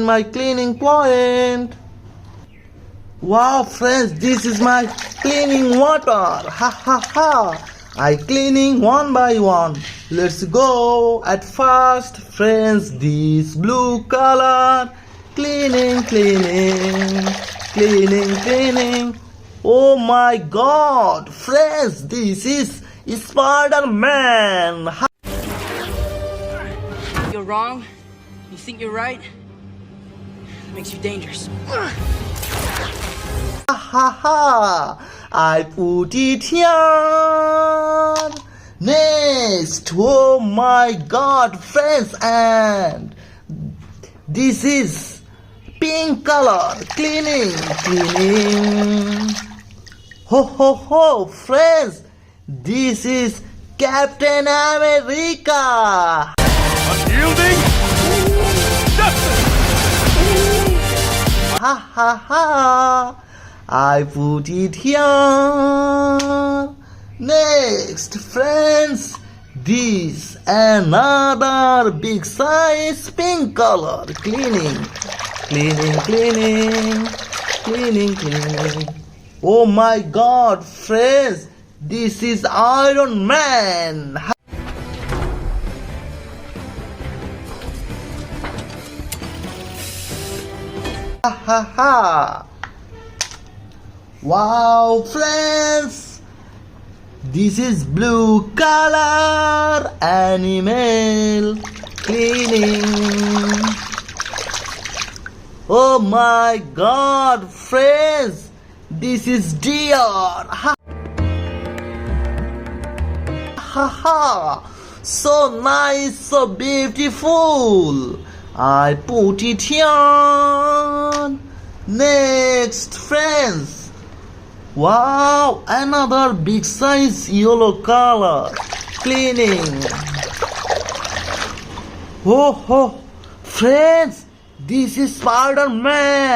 my cleaning point. Wow, friends, this is my cleaning water. Ha ha ha. I cleaning one by one. Let's go. At first, friends, this blue color. Cleaning, cleaning, cleaning, cleaning. Oh my God, friends, this is Spider-Man. You're wrong. You think you're right. It makes you dangerous. Ha ha ha! I put it here. Next, oh my God, friends, and this is pink color. Cleaning, cleaning. Ho ho ho, friends, this is Captain America. Unyielding justice. Ha ha ha! I put it here. Next, friends, this another big size pink color. Cleaning, cleaning, cleaning, cleaning, cleaning. Oh my God, friends, this is Iron Man. Ha ha ha! Wow, friends! This is blue color animal cleaning. Oh my God, friends! This is deer. Ha ha ha! So nice, so beautiful. I put it here. Next, friends. Wow, another big size yellow color. Cleaning. Oh, friends, this is Spider-Man.